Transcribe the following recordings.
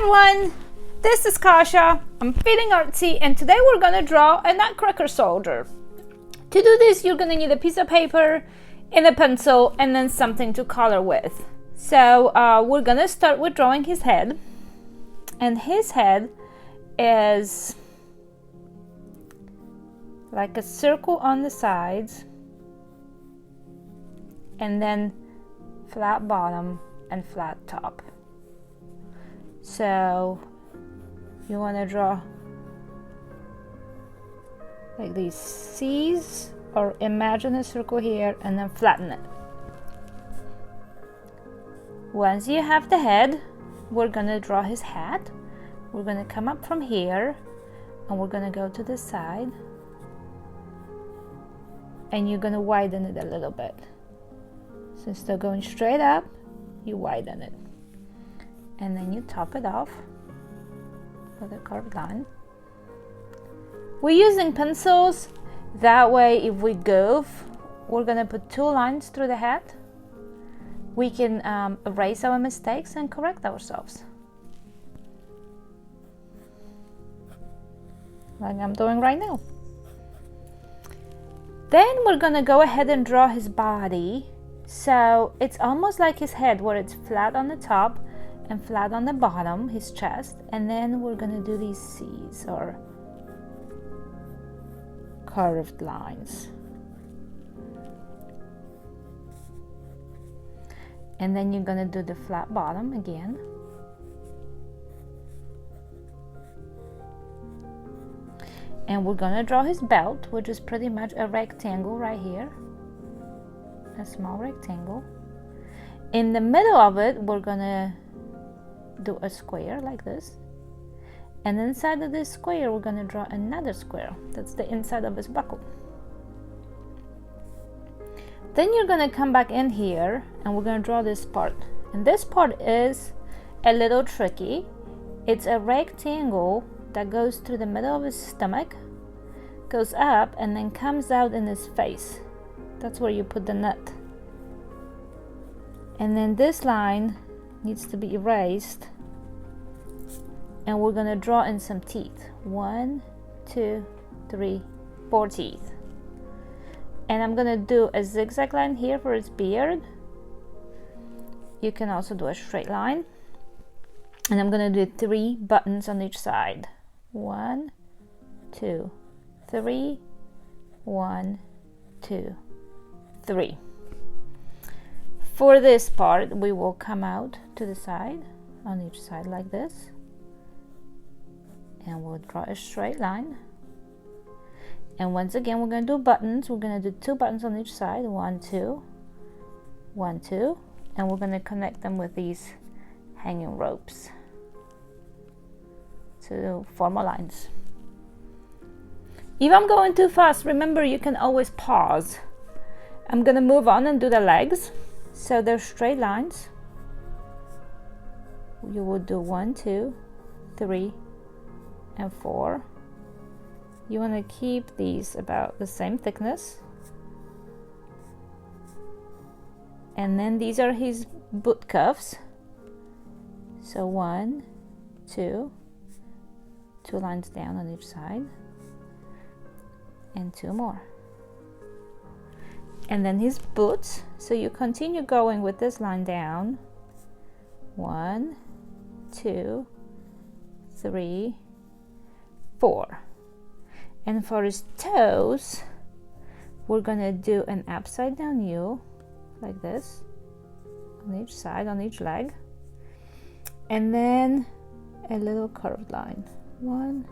everyone, this is Kasha. I'm feeling artsy and today we're gonna draw a Nutcracker Soldier. To do this, you're gonna need a piece of paper and a pencil and then something to color with. So we're gonna start with drawing his head, and his head is like a circle on the sides and then flat bottom and flat top. So you want to draw like these C's, or imagine a circle here and then flatten it. Once you have the head, we're gonna draw his hat. We're gonna come up from here and we're gonna go to the side, and you're gonna widen it a little bit. So instead of going straight up, you widen it. And then you top it off with a curved line. We're using pencils, that way if we goof, we're gonna put 2 lines through the head. We can erase our mistakes and correct ourselves, like I'm doing right now. Then we're gonna go ahead and draw his body. So it's almost like his head, where it's flat on the top and flat on the bottom, his chest, and then we're gonna do these C's, or curved lines. And then you're gonna do the flat bottom again. And we're gonna draw his belt, which is pretty much a rectangle right here, a small rectangle. In the middle of it, we're gonna do a square like this, and inside of this square we're going to draw another square. That's the inside of his buckle. Then you're going to come back in here and we're going to draw this part, and this part is a little tricky. It's a rectangle that goes through the middle of his stomach, goes up, and then comes out in his face. That's where you put the nut. And then this line needs to be erased, and we're gonna draw in some teeth. 1, 2, 3, 4 teeth. And I'm gonna do a zigzag line here for his beard. You can also do a straight line, and I'm gonna do 3 buttons on each side. 1, 2, 3, 1, 2, 3. For this part, we will come out to the side, on each side like this, and we'll draw a straight line. And once again, we're going to do buttons. We're going to do 2 buttons on each side, 1, 2, 1, 2, and we're going to connect them with these hanging ropes to form lines. If I'm going too fast, remember you can always pause. I'm going to move on and do the legs. So they're straight lines. You will do 1, 2, 3, and 4. You want to keep these about the same thickness. And then these are his boot cuffs. So 1, 2, 2 lines down on each side, and 2 more. And then his boots, so you continue going with this line down. 1, 2, 3, 4. And for his toes, we're gonna do an upside down U like this on each side, on each leg, and then a little curved line, 1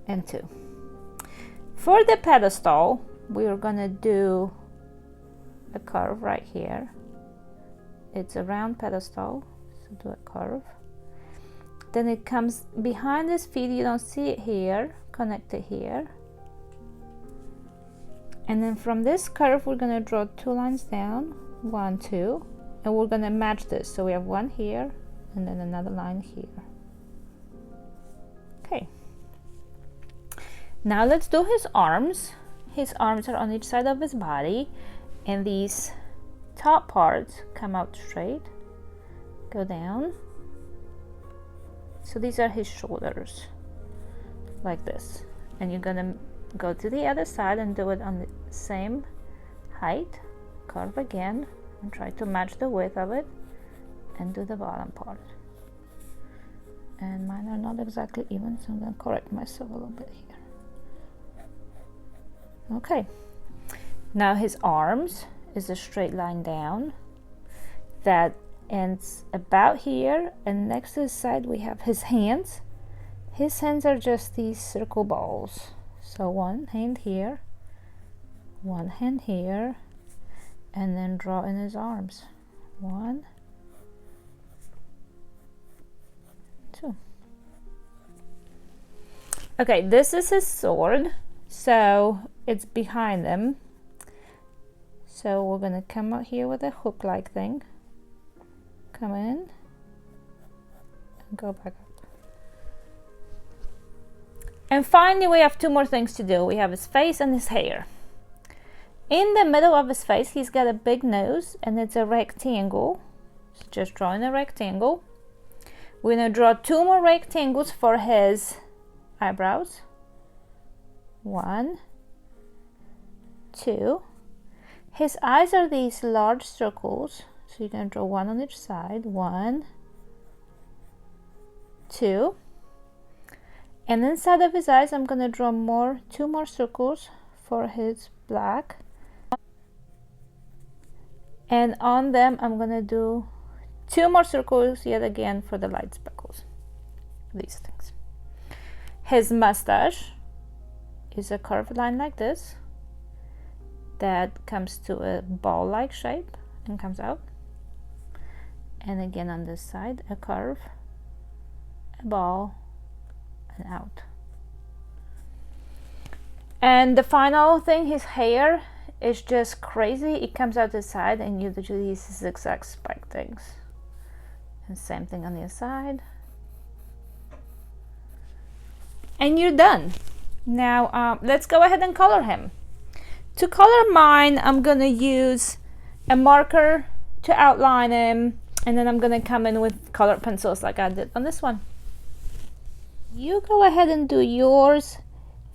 and 2. For the pedestal, we are gonna do a curve right here. It's a round pedestal, so do a curve. Then it comes behind his feet. You don't see it here. Connect it here. And then from this curve, we're gonna draw 2 lines down, 1, 2, and we're gonna match this. So we have 1 here, and then another line here. Okay. Now let's do his arms. His arms are on each side of his body, and these top parts come out straight, go down, So these are his shoulders, like this. And you're gonna go to the other side and do it on the same height. Curve again and try to match the width of it, and do the bottom part. And mine are not exactly even, so I'm gonna correct myself a little bit here. Okay, now his arms is a straight line down that ends about here, and next to his side we have his hands. His hands are just these circle balls. So one hand here, one hand here, and then draw in his arms. 1, 2. Okay, this is his sword, so it's behind him. So we're gonna come out here with a hook-like thing. Come in and go back up. And finally we have 2 more things to do. We have his face and his hair. In the middle of his face he's got a big nose, and it's a rectangle. So just drawing a rectangle. We're gonna draw 2 more rectangles for his eyebrows. 1, 2. His eyes are these large circles, so you're gonna draw 1 on each side. 1, 2. And inside of his eyes I'm gonna draw 2 more circles for his black, and on them I'm gonna do 2 more circles yet again for the light speckles. These things. His mustache is a curved line like this that comes to a ball-like shape and comes out, and again on this side a curve, a ball, and out. And the final thing, his hair is just crazy. It comes out the side and you do these zigzag spike things, and same thing on the other side, and you're done. Now let's go ahead and color him. To color mine I'm gonna use a marker to outline him, and then I'm gonna come in with colored pencils like I did on this one. You go ahead and do yours.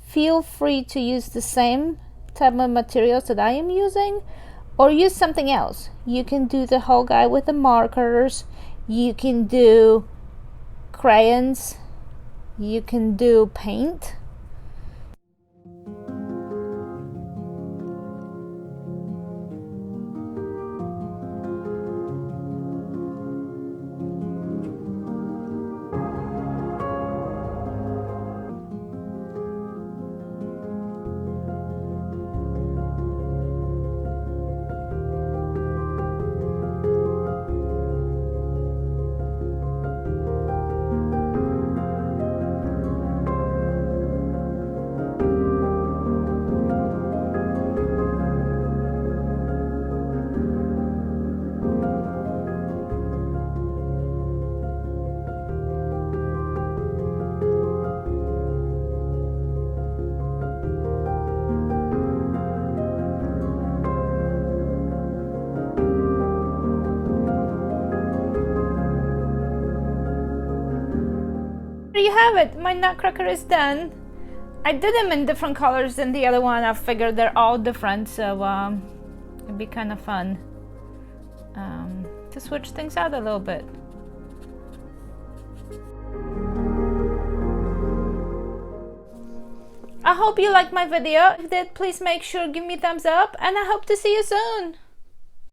Feel free to use the same type of materials that I am using, or use something else. You can do the whole guy with the markers, you can do crayons, you can do paint. There you have it. My Nutcracker is done. I did them in different colors than the other one. I figured they're all different, so it'd be kind of fun to switch things out a little bit. I hope you liked my video. If you did, please make sure to give me a thumbs up, and I hope to see you soon.